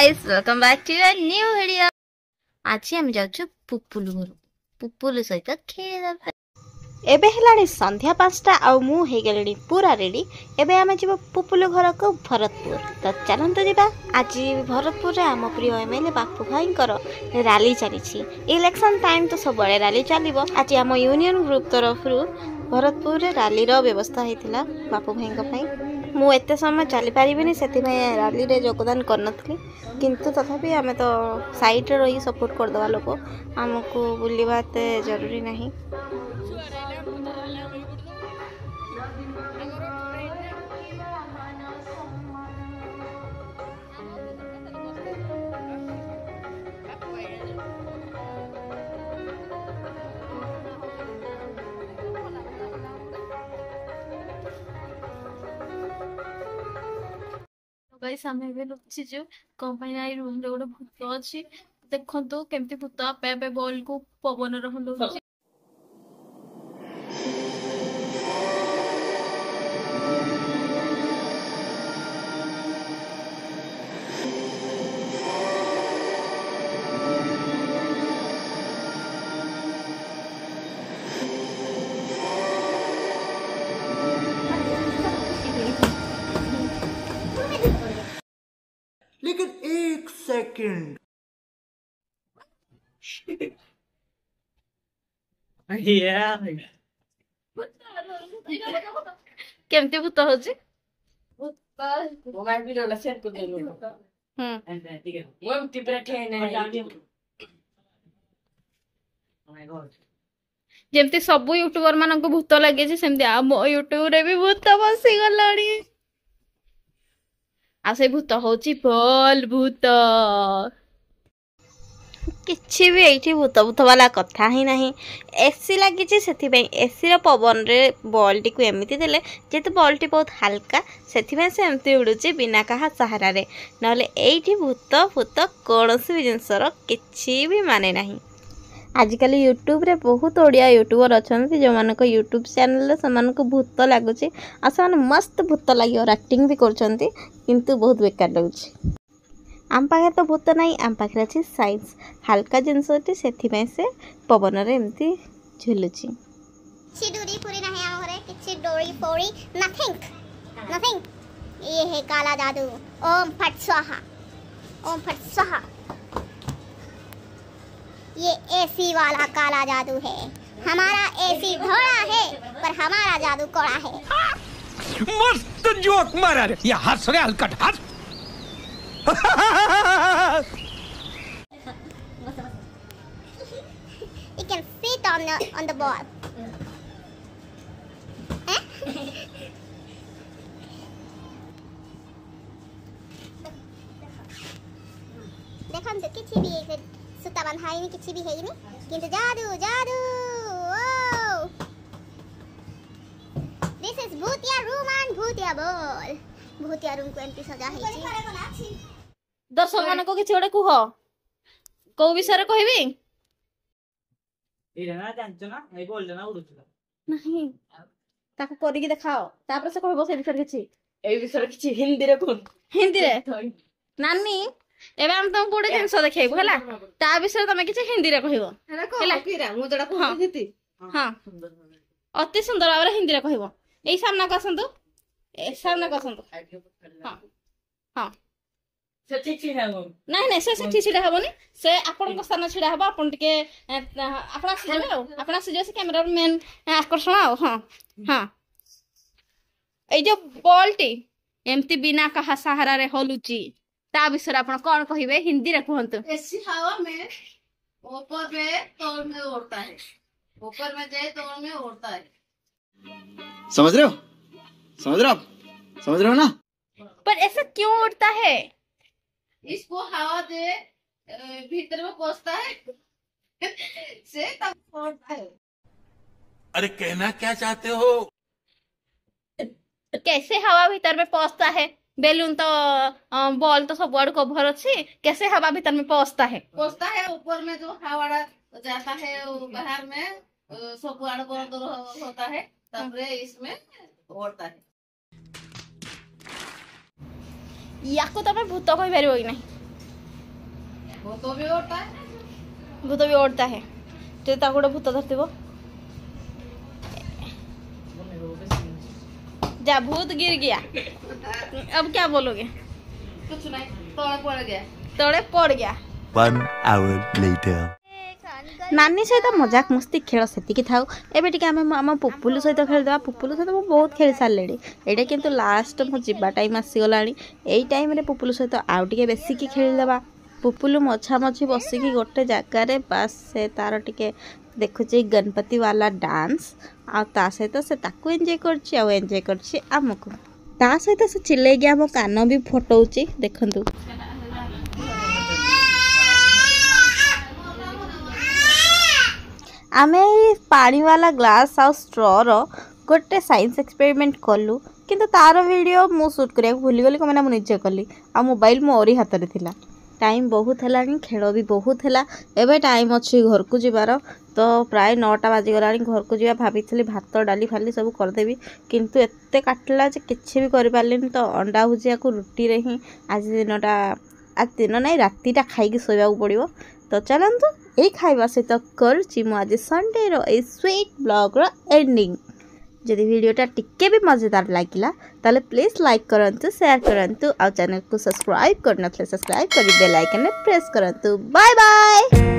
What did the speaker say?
guys, welcome back to a new video. आज हम जाउछु पुपुलु घर पुपुलु सहित खेल एबे हेलाणी संध्या 5टा आ मु हे गेलणी पूरा रेडी। एबे आमे जीव पुपुलु घर को भरतपुर। तो चलंतु जीवा। आज भरतपुर रे आम प्रिय एमएलए बापू भाई कर रैली चली। इलेक्शन टाइम तो सब बड़े रैली चलिबो। आज आम यूनियन ग्रुप तरफ भरतपुर रे रैली रो व्यवस्था हेतिला बापू भाई को भाई। मु एते समय चली पारिबिनी सेति में रैली रे योगदान करनथली, किंतु तथापि आमे तो साइड रे रही सपोर्ट कर दवा लोग। हमको बुलिबा ते जरूरी नहीं। गाइस आमे बे लुचि जो कंपनी रूम रे गोटे भूत अछि। देखंतु केमती भूत आपे आपे बॉल को पवन रे हलौछि। लेकिन एक सेकंड केमती भूत होछि मोबाइल वीडियो ला शेयर कर देलो ठीक है वो टिपरा ठेने ओ माय गॉड जेमती सब यूट्यूबर मानन को भूत लागे छै सेमती हम यूट्यूब रे भी भूत बसी गलाणी। आ से भूत होछि बॉल भूत किछि भी एठी भूत भूत वाला कथा ही नहीं। एसी लगी से एसी रो पवन रे बॉल टी को एमिति देले जेते बॉल टी बहुत हल्का से एमती उड़ुचे बिना कहा सहारा रे। नले एठी भूत भूत कोनोसी भी जिंसर किछि भी माने नहीं। आजिकल यूट्यूब रे बहुत ओडिया यूट्यूबर अछंती जो मान को यूट्यूब चैनल समान को भूत लागुचे आ समान मस्त भूत लागि और एक्टिंग भी करछंती, किंतु बहुत बेकार लागुचे। आम पाखे तो भूत नहीं, आम पाखे अच्छी साइंस हल्का जिनसटी से पवन रे एमती झुलुची। किछि डोरी फोरी नहीं आम घरे किछि डोरी फोरी नथिंग नथिंग। ये है काला जादू। ओम फट स्वाहा ओम फट स्वाहा। ये एसी वाला काला जादू है। हमारा एसी घोड़ा है पर हमारा जादू कोड़ा है। मस्त जोक मारा रे। ये हंस रे हलकट हंस। You can sit on the ball. देखन तो किछि भी एक सुता बंधाई नहीं किछि भी है नहीं, किंतु जादू जादू। ओ दिस इज भूतिया रूम एंड भूतिया बॉल। भूतिया रूम को एमती सजा है छी। दर्शक मान को किछि ओडे कुहो को विषय रे कहबी ए ना जानछ ना ए बोल ना उडुछ नहीं ताको करी के देखाओ तापर से कहबो से विषय किछि ए विषय किछि हिंदी रे कोन हिंदी रे नानी एबे हम तुम कोडे जिंस देखाइबो हला ता विषय तमे किछि हिंदी रे कहबो हला किरा मु जडा कहति। हां अति सुंदर भाबरे हिंदी रे कहबो। एई सामना कसंतु ए सामना कसंतु। हां हां से ठीक छी हेबो नहीं नहीं से ठीक छिडा हेबोनी से आपन को स्थान छिडा हेबो आपन टिके आपना से जेबे आपना से जैसे कैमरा मेन आकर्षण आ। हां हां ए जो बॉल टी एमती बिना कहा सहारा रे हलुची ता विषय आपन कोन कहिबे हिंदी रे कहंतु। एसी हवा में ऊपर में तौल में उड़ता है, ऊपर में जाए तौल में उड़ता है। समझ रहे हो समझ रहे हो समझ रहे हो ना। पर ऐसा क्यों उड़ता है? इसको हवा दे भीतर में पहुंचता है से तब उड़ता है। अरे कहना क्या चाहते हो? कैसे हवा भीतर में पहुंचता है? बेलून तो बॉल तो सब वर्ड कवर अच्छी, कैसे हवा भीतर में पहुंचता है? पहुंचता है ऊपर में जो हवा जाता है बाहर में सब वर्ड बंद होता है, तब इसमें उड़ता है। या को तमे भूत कहि परिबो कि नहीं? वो तो भी होता है। भूत भी ओढ़ता है जो ताको गोटे भूत धरथिबो जा भूत गिर गया अब क्या बोलोगे कुछ नहीं, तोड़ा पड़ गया। तड़े पड़ गया 1 hour later. नानी सहित मजाक मस्ती खेल सेतिकी थाउ एबे टिके आम पुपुलु सहित खेलदेवा पुपुलु सहित मु बहुत खेल सारे एटा किंतु लास्ट मो जीवा टाइम आसीगला एई टाइम रे पुपुलु सहित आउ टिके बेसी की खेलदेवा पुपुलु मछा मछी बसिकी गोटे जगार बास से तार टिके देखुचे गणपति वाला डांस आ ता सहित से ताकू एंजॉय करछि आ एंजॉय करछि आमको ता सहित से चिल्लेगी आम कान भी फटौछि देखंतु आमे पानी वाला ग्लास आ स्ट्रॉ रो गोटे साइंस एक्सपेरिमेंट कलु किंतु तार वीडियो मु शूट करिया भूली गली कमेना मु निजे कली आ मोबाइल मोरी हाथ रे थिला टाइम बहुत है खेल भी बहुत है एवं टाइम अच्छी घर को जीवार तो प्राय 9टा बाजिगला घर को जा भाई भात डाली फाली सब करदेवी किंतु एते काटला जे किछि भी कर पारलिन तो अंडा भुजिया को रुटी रे ही आज दिनटा आज दिन नहीं रातीटा खाई शोवा पड़ो तो चलतु यही खाଇବା सहित करुच्ची मु आज संडे रो ए स्वीट ब्लॉग रो एंडिंग जदि वीडियोटा टिके भी मजेदार लगिला ताले प्लीज लाइक करंतु शेयर करंतु और चैनल को सब्सक्राइब करनथले सब्सक्राइब करी बेल आइकन प्रेस करंतु बाय बाय।